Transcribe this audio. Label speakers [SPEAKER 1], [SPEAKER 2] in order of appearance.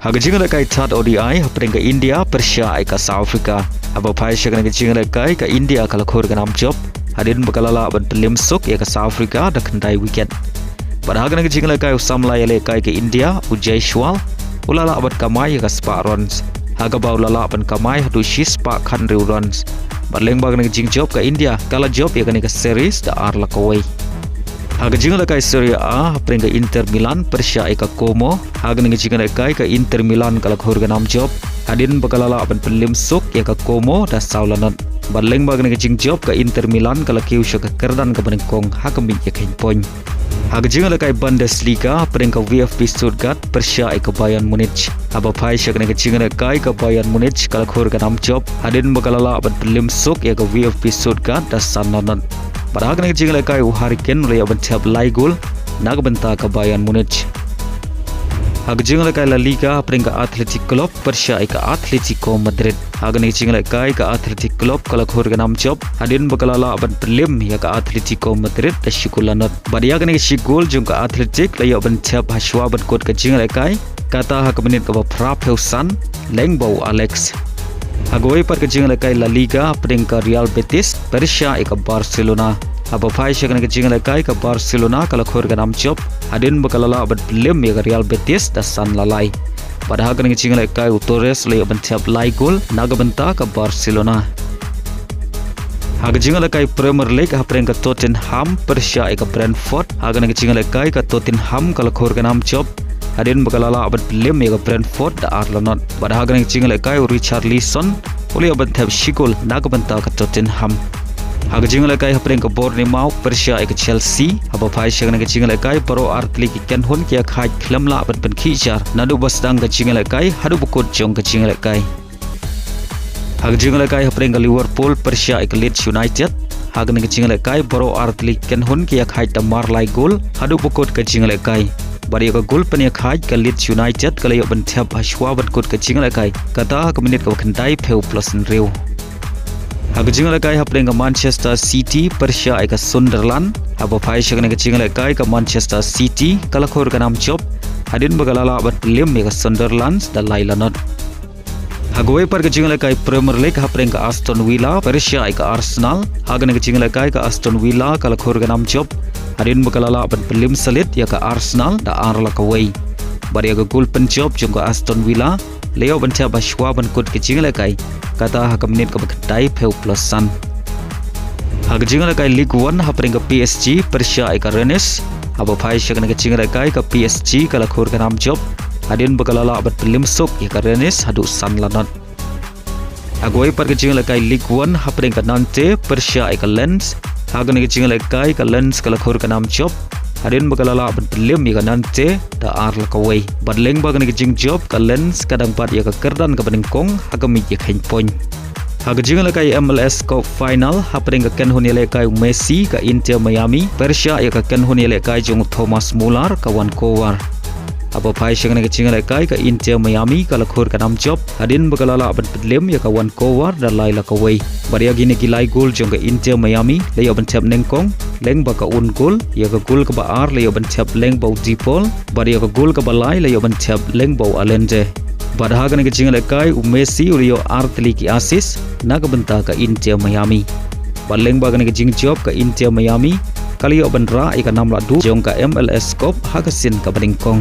[SPEAKER 1] Haka jingle kai third ODI hapring ke India Persia ka South Africa. Haba phai shakana ke jingle kai ka India kala khor ganam job. Hadin bakalala ban Pynliem sok ya ka South Africa da kandai wicket. Pada haka ke jingle kai usam layale kai ke India ujai shwal. Ulala abat kamai ya ka spa runs. Haka ba ulala ban kamai hatu shis pa khan runs. Barleng bag ke jing job ka India kala job ya ka series da arla kawai. Haka jingle kai Serie A hapring ke Inter Milan Persia ka Como. Haka nge jingle kai ka Inter Milan kala khor ganam job. Hadin bakalala ban Pynliem sok ya ka Como da Saulanot. Barleng bag nge jing job ka Inter Milan kala kiu ka kerdan ka benengkong haka mi ya kain point. Haka jingle kai Bundesliga hapring ka VfB Stuttgart Persia ka Bayern Munich. Haba phai shak nge jingle kai ka Bayern Munich kala khor ganam job. Hadin bakalala ban Pynliem sok ya ka VfB Stuttgart da Saulanot. Pada hak nge jingle kai Hurricane le abantap lai gol naga banta ka Bayern Munich. Hak jingle kai La Liga hapring ka Athletic Club Persia ka Atletico Madrid. Hak nge jingle kai ka Athletic Club kala khor ganam job. Hadin bakalala aban Pynliem ya ka Atletico Madrid da shikulanot. Badi hak nge shigol jung ka Athletic le abantap haswa ban kot ka jingle kai kata hak Minit ka prap heusan lengbau Alex. Hagoi par ke jingle kai La Liga hapring ka Real Betis Persia ka Barcelona. Haba phai shakana ke jingle kai ka Barcelona kala khor ganam job. Hadin bakalala abat Pynliem ya ka Real Betis da San Lalai. Pada hak ke jingle kai Torres le abantap lai gol naga banta ka Barcelona. Hak jingle kai Premier League hapring ka Tottenham Persia ka Brentford. Hak ke jingle kai ka Tottenham kala khor ganam job. Hadin bakalala abat Pynliem ya ka Brentford da Arlanot. Pada hak ke jingle kai Richarlison oleh abantap shigol naga banta ka Tottenham. Hak jingle kai hapring ka Bournemouth Persia ka Chelsea. Haba phai shakana ka jingle kai paro artli ki ken hon kia khai khlamla ban ban khichar nadu basdang ka jingle kai hadu bukot jong ka jingle kai. Hak jingle kai hapring ka Liverpool Persia ka Leeds United. Hak ka jingle kai paro artli ken hon kia khai tamar lai gol hadu bukot ka jingle kai. Bari ka gol pania khai ka Leeds United ka layo ban thap hashwa ban kot ka jingle kai kata ka Minit ka khandai pheu plus rew. Hak jingle kai hapring ka Manchester City Persia ka Sunderland. Haba phai shakana ka jingle kai ka Manchester City kala khor ganam job. Hadin bagalala abat Pynliem ka Sunderland da Lailanot. Hagoi par ka jingle kai Premier League hapring ka Aston Villa Persia ka Arsenal. Hagana ka jingle kai ka Aston Villa kala khor ganam job. Hadin bagalala abat Pynliem salit ya ka Arsenal da arla ka way. Bari ka gol pen job jong ka Aston Villa leo ban thap hashwa ban kot ka jingle kai kata hak Minit ka bakdai pheu plus san. Hak jingle kai League 1 hapring ka PSG Persia ka Rennes. Haba phai shakana ka jingle kai ka PSG kala khor ganam job. Hadin bakalala abat Pynliem sok ya ka Rennes hadu San Lanot. Agoi par ka jingle kai League 1 hapring ka Nantes Persia ka Lens. Hagana ka jingle kai ka Lens kala khor ganam job. Hadin bakalala abat Pynliem ya ka Nantes da arla ka way. Badleng bagana ka jing job ka Lens kadang pat ya ka kerdan ka benengkong hagami ya kain point. Hak jingle kai MLS Cup Final hapring ka ken honile kai Messi ka Inter Miami Persia ya ka ken honile kai jong Thomas Muller ka Vancouver. Apa phai shakana ka jingle kai ka Inter Miami kala khor ganam job. Hadin bakalala abat Pynliem ya ka Vancouver da laila ka way. Bari gini gilai gol jong ka Inter Miami le ban thap nengkong leng ba ka un gol ya ka gol ka ba ar le ban thap leng bau dipol. Bari ka gol ka balai le ban thap leng bau alende. Pada hak ka jingle kai Messi rio artli ki assist naga banta ka Inter Miami. Baleng ba ka jing job ka Inter Miami kali ban ra ika namla du jong ka MLS Cup hakasin ka beningkong.